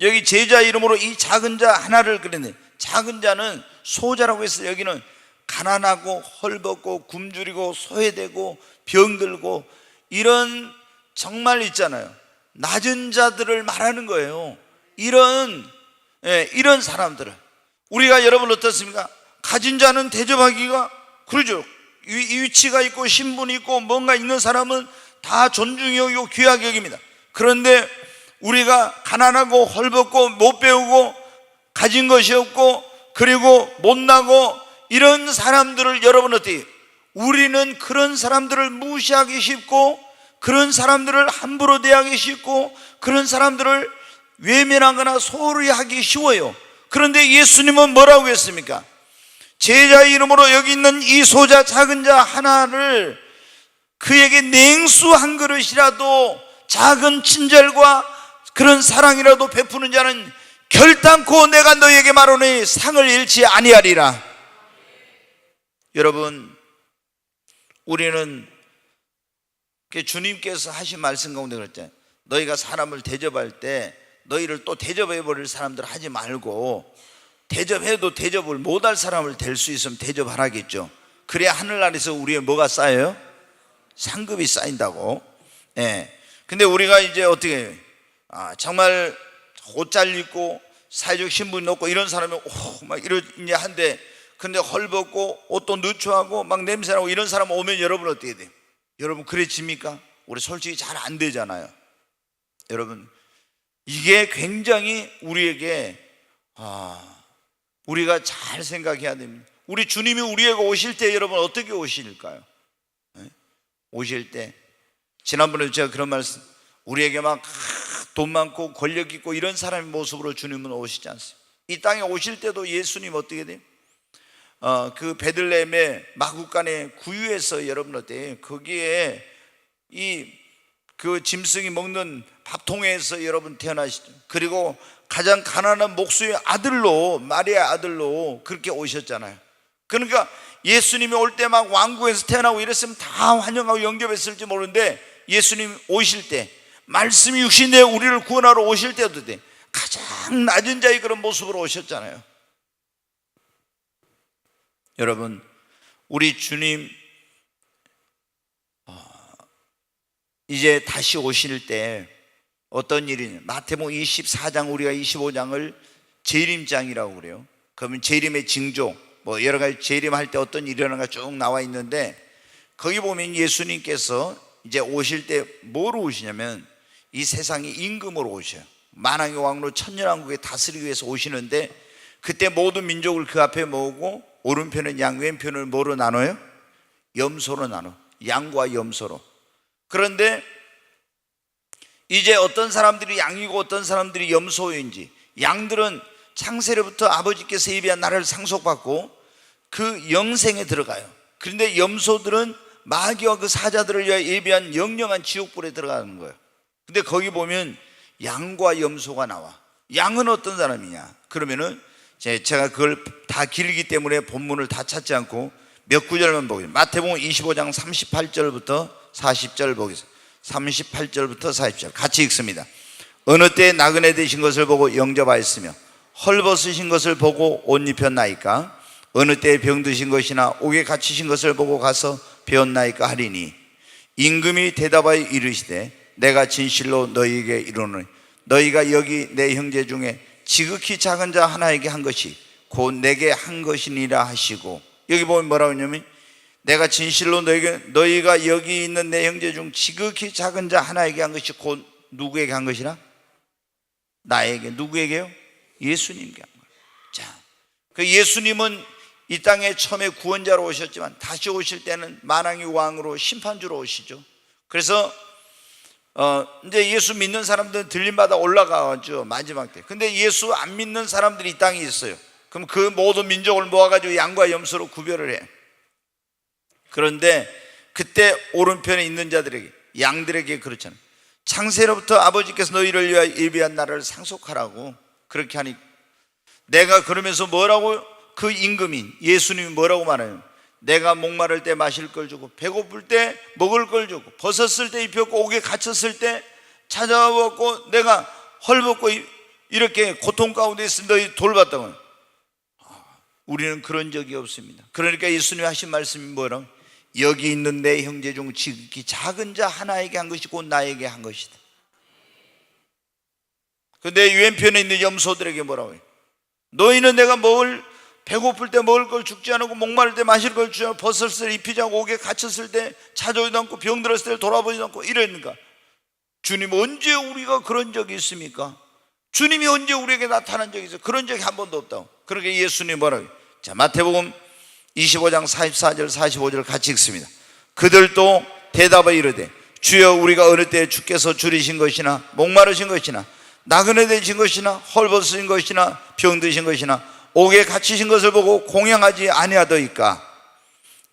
[SPEAKER 1] 여기 제자 이름으로 이 작은 자 하나를 그랬네. 작은 자는 소자라고 해서 여기는 가난하고 헐벗고 굶주리고 소외되고 병들고 이런, 정말 있잖아요, 낮은 자들을 말하는 거예요. 이런 사람들을 우리가, 여러분 어떻습니까? 가진 자는 대접하기가 그러죠. 위치가 있고 신분이 있고 뭔가 있는 사람은 다 존중이 여기고 귀하게 여깁니다. 그런데 우리가 가난하고 헐벗고 못 배우고 가진 것이 없고 그리고 못나고 이런 사람들을 여러분 어때요? 우리는 그런 사람들을 무시하기 쉽고 그런 사람들을 함부로 대하기 쉽고 그런 사람들을 외면하거나 소홀히 하기 쉬워요. 그런데 예수님은 뭐라고 했습니까? 제자의 이름으로 여기 있는 이 소자 작은 자 하나를 그에게 냉수 한 그릇이라도 작은 친절과 그런 사랑이라도 베푸는 자는 결단코 내가 너희에게 말하노니 상을 잃지 아니하리라. 여러분, 우리는 주님께서 하신 말씀 가운데 그랬잖아요. 너희가 사람을 대접할 때 너희를 또 대접해 버릴 사람들 하지 말고, 대접해도 대접을 못할 사람을 될 수 있으면 대접하라겠죠. 그래야 하늘나라에서 우리의 뭐가 쌓여요? 상급이 쌓인다고. 예. 근데 우리가 이제 어떻게 해요? 정말 옷 잘 입고 사회적 신분 높고 이런 사람이 막 이러냐 한데, 근데 헐벗고 옷도 누추하고 막 냄새나고 이런 사람 오면 여러분 어떻게 돼요? 여러분 그래집니까? 우리 솔직히 잘 안 되잖아요. 여러분 이게 굉장히 우리에게 우리가 잘 생각해야 됩니다. 우리 주님이 우리에게 오실 때 여러분 어떻게 오실까요? 오실 때 지난번에 제가 그런 말씀, 우리에게 막 돈 많고 권력 있고 이런 사람의 모습으로 주님은 오시지 않습니다. 이 땅에 오실 때도 예수님 어떻게 돼요? 그 베들레헴의 마구간의 구유에서 여러분 어때요? 거기에 그 짐승이 먹는 밥통에서 여러분 태어나시죠. 그리고 가장 가난한 목수의 아들로, 마리아 아들로 그렇게 오셨잖아요. 그러니까 예수님이 올 때 막 왕궁에서 태어나고 이랬으면 다 환영하고 영접했을지 모르는데, 예수님 오실 때, 말씀이 육신에 우리를 구원하러 오실 때도 돼 가장 낮은 자의 그런 모습으로 오셨잖아요. 여러분 우리 주님 이제 다시 오실 때 어떤 일이냐, 마태복음 24장, 우리가 25장을 재림장이라고 그래요. 그러면 재림의 징조, 뭐 여러 가지 재림할 때 어떤 일이 일어나가 쭉 나와 있는데, 거기 보면 예수님께서 이제 오실 때 뭐로 오시냐면 이 세상에 임금으로 오셔요. 만왕의 왕으로 천년왕국에 다스리기 위해서 오시는데, 그때 모든 민족을 그 앞에 모으고 오른편은 양, 왼편을 뭐로 나눠요? 염소로 나눠. 양과 염소로. 그런데 이제 어떤 사람들이 양이고 어떤 사람들이 염소인지, 양들은 창세로부터 아버지께서 예비한 나라를 상속받고 그 영생에 들어가요. 그런데 염소들은 마귀와 그 사자들을 위하여 예비한 영영한 지옥불에 들어가는 거예요. 근데 거기 보면 양과 염소가 나와. 양은 어떤 사람이냐? 그러면은 제가 그걸 다 길기 때문에 본문을 다 찾지 않고 몇 구절만 보겠습니다. 마태복음 25장 38절부터 40절 보겠습니다. 38절부터 40절 같이 읽습니다. 어느 때 나그네 되신 것을 보고 영접하였으며 헐벗으신 것을 보고 옷 입혔나이까? 어느 때 병드신 것이나 옥에 갇히신 것을 보고 가서 배웠나이까 하리니, 임금이 대답하여 이르시되 내가 진실로 너희에게 이르노니 너희가 여기 내 형제 중에 지극히 작은 자 하나에게 한 것이 곧 내게 한 것이니라 하시고, 여기 보면 뭐라고 하냐면, 내가 진실로 너희가 여기 있는 내 형제 중 지극히 작은 자 하나에게 한 것이 곧 누구에게 한 것이라? 나에게. 누구에게요? 예수님께 한 거예요. 자, 그 예수님은 이 땅에 처음에 구원자로 오셨지만 다시 오실 때는 만왕의 왕으로 심판주로 오시죠. 그래서 이제 예수 믿는 사람들은 들림받아 올라가죠, 마지막 때. 근데 예수 안 믿는 사람들이 이 땅에 있어요. 그럼 그 모든 민족을 모아가지고 양과 염소로 구별을 해. 그런데 그때 오른편에 있는 자들에게, 양들에게 그렇잖아요. 창세로부터 아버지께서 너희를 위하여 예비한 나라를 상속하라고 그렇게 하니, 내가 그러면서 뭐라고, 그 임금인 예수님이 뭐라고 말해요? 내가 목마를 때 마실 걸 주고 배고플 때 먹을 걸 주고 벗었을 때 입혔고 옥에 갇혔을 때 찾아왔고 내가 헐벗고 이렇게 고통 가운데 있으면 너희 돌봤다고. 우리는 그런 적이 없습니다. 그러니까 예수님이 하신 말씀이 뭐라고? 여기 있는 내 형제 중 지극히 작은 자 하나에게 한 것이 곧 나에게 한 것이다. 근데 왼편에 있는 염소들에게 뭐라고 해요? 너희는 내가 배고플 때 먹을 걸 죽지 않고 목마를 때 마실 걸 주지 않고 벗었을 때 입히지 않고 옥에 갇혔을 때 찾아오지도 않고 병들었을 때 돌아보지도 않고 이러니까, 주님 언제 우리가 그런 적이 있습니까? 주님이 언제 우리에게 나타난 적이 있어요? 그런 적이 한 번도 없다고. 그러니까 예수님이 뭐라고 해요? 자, 마태복음 25장 44절 45절 같이 읽습니다. 그들도 대답하여 이르되 주여 우리가 어느 때 주께서 줄이신 것이나 목마르신 것이나 나그네 되신 것이나 헐벗으신 것이나 병드신 것이나 옥에 갇히신 것을 보고 공양하지 아니하더이까?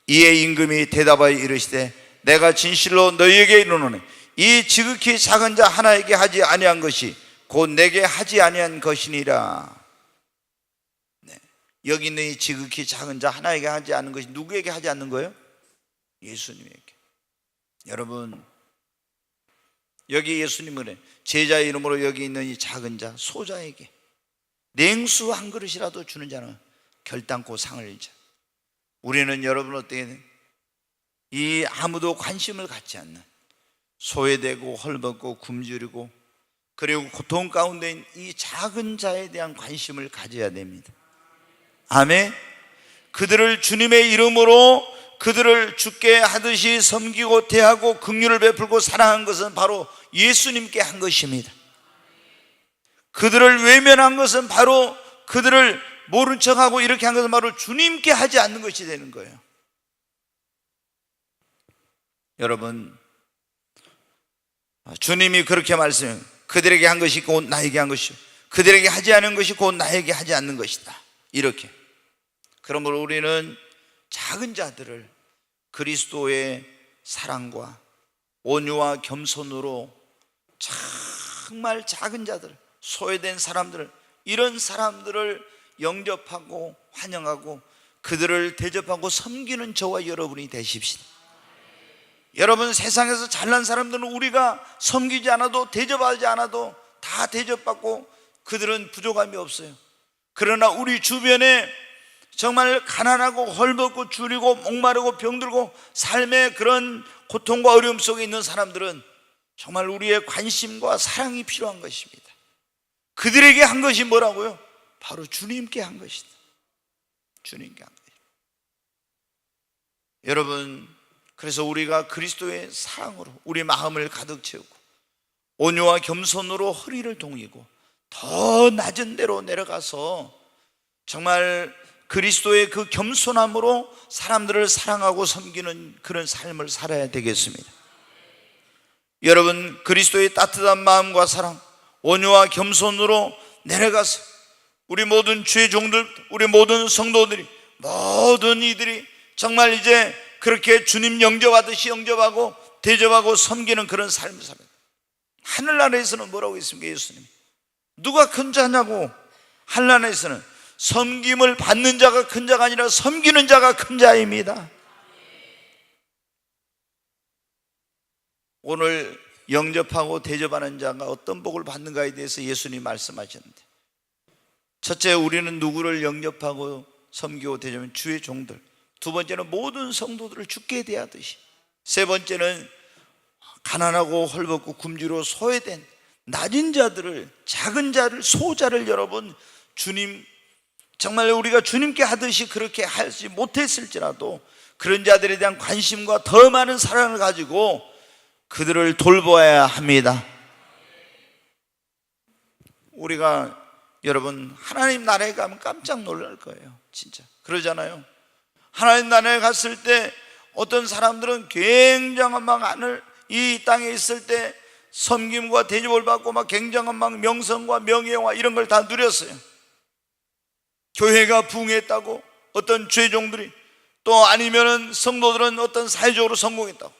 [SPEAKER 1] 이에 임금이 대답하여 이르시되 내가 진실로 너희에게 이르노니 이 지극히 작은 자 하나에게 하지 아니한 것이 곧 내게 하지 아니한 것이니라. 네. 여기 있는 이 지극히 작은 자 하나에게 하지 않은 것이 누구에게 하지 않는 거예요? 예수님에게. 여러분 여기 예수님은 제자의 이름으로 여기 있는 이 작은 자 소자에게 냉수 한 그릇이라도 주는 자는 결단코 상을 잃자. 우리는 여러분 어떻게 이 아무도 관심을 갖지 않는 소외되고 헐벗고 굶주리고 그리고 고통 가운데 있는 이 작은 자에 대한 관심을 가져야 됩니다. 아멘. 그들을 주님의 이름으로 그들을 주께 하듯이 섬기고 대하고 긍휼을 베풀고 사랑한 것은 바로 예수님께 한 것입니다. 그들을 외면한 것은 바로 그들을 모른 척하고 이렇게 한 것은 바로 주님께 하지 않는 것이 되는 거예요. 여러분, 주님이 그렇게 말씀해요. 그들에게 한 것이 곧 나에게 한 것이요 그들에게 하지 않은 것이 곧 나에게 하지 않는 것이다. 이렇게. 그러므로 우리는 작은 자들을 그리스도의 사랑과 온유와 겸손으로 정말 작은 자들, 소외된 사람들을, 이런 사람들을 영접하고 환영하고 그들을 대접하고 섬기는 저와 여러분이 되십시다. 여러분, 세상에서 잘난 사람들은 우리가 섬기지 않아도 대접하지 않아도 다 대접받고 그들은 부족함이 없어요. 그러나 우리 주변에 정말 가난하고 헐벗고 줄이고 목마르고 병들고 삶의 그런 고통과 어려움 속에 있는 사람들은 정말 우리의 관심과 사랑이 필요한 것입니다. 그들에게 한 것이 뭐라고요? 바로 주님께 한 것이다. 주님께 한 것이다. 여러분, 그래서 우리가 그리스도의 사랑으로 우리 마음을 가득 채우고 온유와 겸손으로 허리를 동이고 더 낮은 데로 내려가서 정말 그리스도의 그 겸손함으로 사람들을 사랑하고 섬기는 그런 삶을 살아야 되겠습니다. 여러분, 그리스도의 따뜻한 마음과 사랑, 온유와 겸손으로 내려가서 우리 모든 주의 종들, 우리 모든 성도들이, 모든 이들이 정말 이제 그렇게 주님 영접하듯이 영접하고 대접하고 섬기는 그런 삶을 살아요. 하늘나라에서는 뭐라고 했습니까? 예수님, 누가 큰 자냐고. 하늘나라에서는 섬김을 받는 자가 큰 자가 아니라 섬기는 자가 큰 자입니다. 오늘 영접하고 대접하는 자가 어떤 복을 받는가에 대해서 예수님이 말씀하셨는데, 첫째, 우리는 누구를 영접하고 섬기고 대접하면 주의 종들. 두 번째는 모든 성도들을 주께 대하듯이. 세 번째는 가난하고 헐벗고 굶주려 소외된 낮은 자들을, 작은 자를, 소자를 여러분 주님 정말 우리가 주님께 하듯이 그렇게 하지 못했을지라도 그런 자들에 대한 관심과 더 많은 사랑을 가지고 그들을 돌보아야 합니다. 우리가 여러분 하나님 나라에 가면 깜짝 놀랄 거예요. 진짜 그러잖아요. 하나님 나라에 갔을 때 어떤 사람들은 굉장한 막 하늘 이 땅에 있을 때 섬김과 대접을 받고 막 굉장한 막 명성과 명예와 이런 걸 다 누렸어요. 교회가 부흥했다고 어떤 죄종들이, 또 아니면은 성도들은 어떤 사회적으로 성공했다고.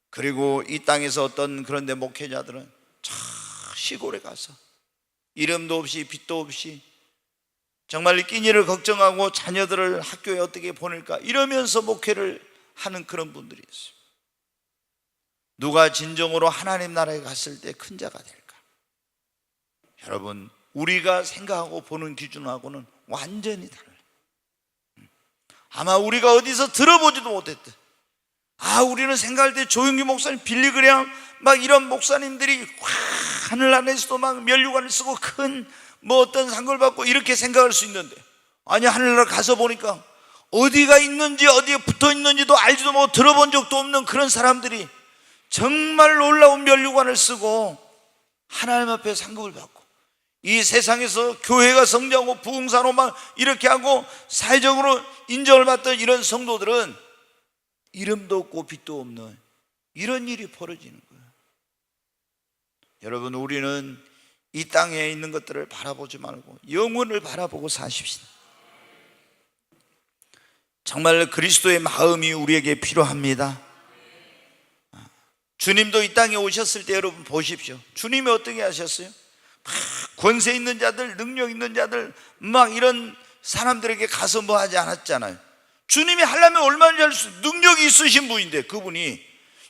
[SPEAKER 1] 그리고 이 땅에서 어떤 그런데 목회자들은 저 시골에 가서 이름도 없이 빚도 없이 정말 끼니를 걱정하고 자녀들을 학교에 어떻게 보낼까 이러면서 목회를 하는 그런 분들이 있어요. 누가 진정으로 하나님 나라에 갔을 때 큰 자가 될까? 여러분, 우리가 생각하고 보는 기준하고는 완전히 달라요. 아마 우리가 어디서 들어보지도 못했대. 우리는 생각할 때 조용기 목사님, 빌리그레암 막 이런 목사님들이 하늘나라에서도 막 면류관을 쓰고 큰 뭐 어떤 상을 받고 이렇게 생각할 수 있는데, 아니 하늘나라 가서 보니까 어디가 있는지 어디에 붙어 있는지도 알지도 못하고 들어본 적도 없는 그런 사람들이 정말 놀라운 면류관을 쓰고 하나님 앞에 상급을 받고 이 세상에서 교회가 성장하고 부흥사로 막 이렇게 하고 사회적으로 인정을 받던 이런 성도들은 이름도 없고 빚도 없는 이런 일이 벌어지는 거예요. 여러분, 우리는 이 땅에 있는 것들을 바라보지 말고 영혼을 바라보고 사십시다. 정말 그리스도의 마음이 우리에게 필요합니다. 주님도 이 땅에 오셨을 때 여러분 보십시오. 주님이 어떻게 하셨어요? 막 권세 있는 자들, 능력 있는 자들 막 이런 사람들에게 가서 뭐 하지 않았잖아요. 주님이 하려면 얼마나 잘 수, 능력이 있으신 분인데 그분이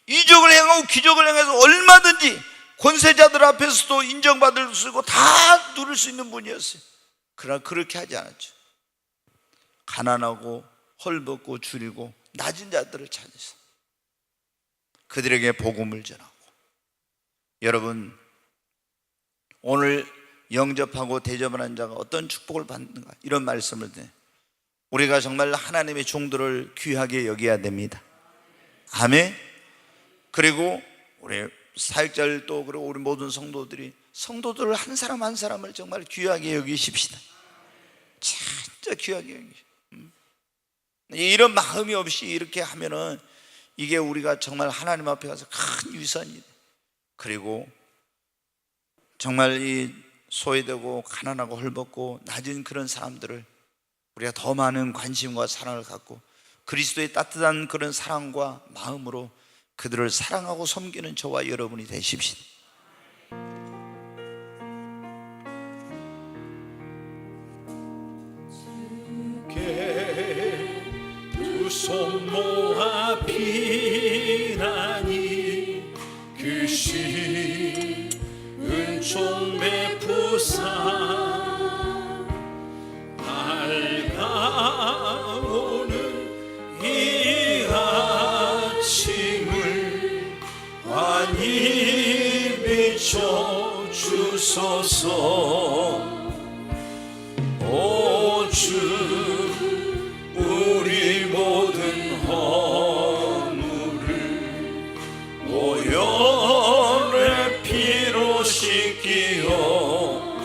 [SPEAKER 1] 이적을 행하고 기적을 행해서 얼마든지 권세자들 앞에서도 인정받을 수 있고 다 누릴 수 있는 분이었어요. 그러나 그렇게 하지 않았죠. 가난하고 헐벗고 줄이고 낮은 자들을 찾으셔 그들에게 복음을 전하고. 여러분, 오늘 영접하고 대접하는 자가 어떤 축복을 받는가, 이런 말씀을 드려요. 우리가 정말 하나님의 종들을 귀하게 여겨야 됩니다. 아멘. 그리고 우리 사역자들도 그리고 우리 모든 성도들을 한 사람 한 사람을 정말 귀하게 여기십시다. 진짜 귀하게 여기십시다. 이런 마음이 없이 이렇게 하면은 이게 우리가 정말 하나님 앞에 가서 큰 위선이 돼. 그리고 정말 이 소외되고 가난하고 헐벗고 낮은 그런 사람들을 우리가 더 많은 관심과 사랑을 갖고 그리스도의 따뜻한 그런 사랑과 마음으로 그들을 사랑하고 섬기는 저와 여러분이 되십시다.
[SPEAKER 2] 두 손 모아 비나니 그 은총 베푸사 밝아오는 이 아침을 환히 비춰주소서. 오 주, 우리 모든 허물을 오열의 피로 씻기어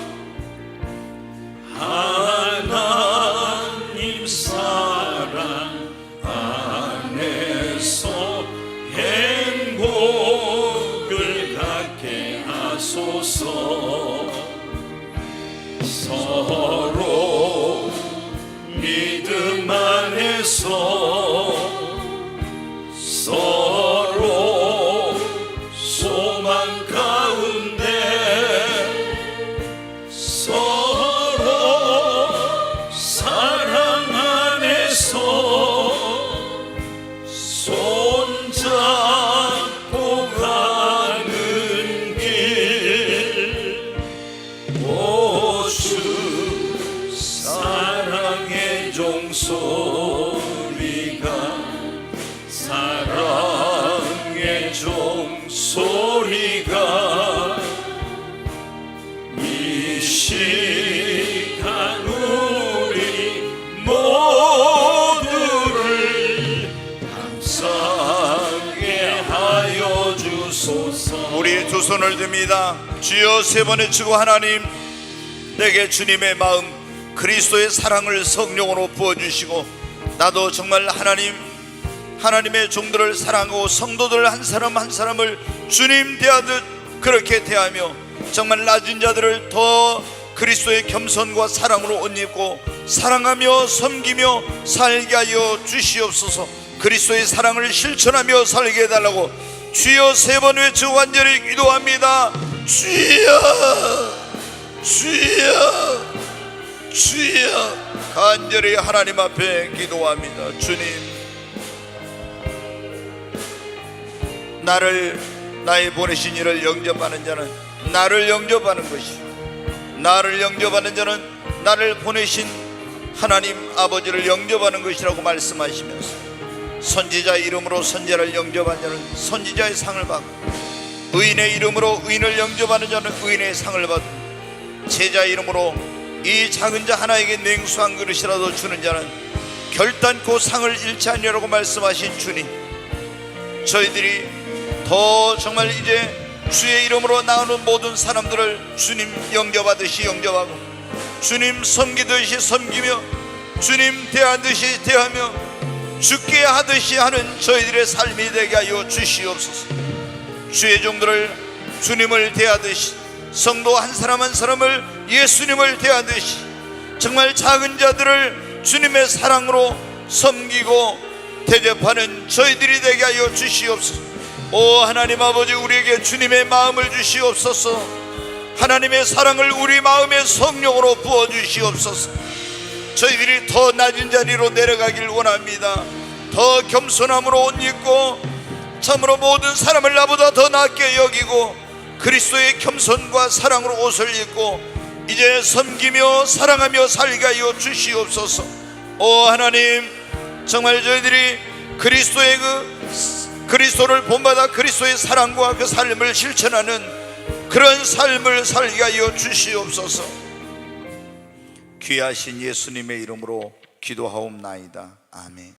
[SPEAKER 2] 하나님 사랑 안에서 행복을 갖게 하소서. 서로 믿음 안에서 서로 소망 가운데 서로 사랑 안에서 손잡고 가는 길. 오 주, 사랑의 종소리가 사랑의 종소리가 이 시간 우리 모두를 감사하게 하여 주소서.
[SPEAKER 1] 우리 두 손을 듭니다. 주여, 세 번 외치고 하나님, 내게 주님의 마음, 그리스도의 사랑을 성령으로 부어주시고 나도 정말 하나님의 종들을 사랑하고 성도들 한 사람 한 사람을 주님 대하듯 그렇게 대하며 정말 낮은 자들을 더 그리스도의 겸손과 사랑으로 옷 입고 사랑하며 섬기며 살게 하여 주시옵소서. 그리스도의 사랑을 실천하며 살게 해달라고 주여 세 번 외치고 간절히 기도합니다. 주여, 주여, 주여. 간절히 하나님 앞에 기도합니다. 주님, 나의 보내신 이를 영접하는 자는 나를 영접하는 것이요, 나를 영접하는 자는 나를 보내신 하나님 아버지를 영접하는 것이라고 말씀하시면서 선지자 이름으로 선지자를 영접하는 자는 선지자의 상을 받고 의인의 이름으로 의인을 영접하는 자는 의인의 상을 받고 제자 이름으로 이 작은 자 하나에게 냉수 한 그릇이라도 주는 자는 결단코 상을 잃지 아니하라고 말씀하신 주님, 저희들이 더 정말 이제 주의 이름으로 나오는 모든 사람들을 주님 영접하듯이 영접하고 주님 섬기듯이 섬기며 주님 대하듯이 대하며 죽게 하듯이 하는 저희들의 삶이 되게 하여 주시옵소서. 주의 종들을 주님을 대하듯이 성도 한 사람 한 사람을 예수님을 대하듯이 정말 작은 자들을 주님의 사랑으로 섬기고 대접하는 저희들이 되게 하여 주시옵소서. 오 하나님 아버지, 우리에게 주님의 마음을 주시옵소서. 하나님의 사랑을 우리 마음의 성령으로 부어주시옵소서. 저희들이 더 낮은 자리로 내려가길 원합니다. 더 겸손함으로 옷 입고 참으로 모든 사람을 나보다 더 낫게 여기고 그리스도의 겸손과 사랑으로 옷을 입고 이제 섬기며 사랑하며 살게 하여 주시옵소서. 오 하나님, 정말 저희들이 그리스도를 본받아 그리스도의 사랑과 그 삶을 실천하는 그런 삶을 살게 하여 주시옵소서. 귀하신 예수님의 이름으로 기도하옵나이다. 아멘.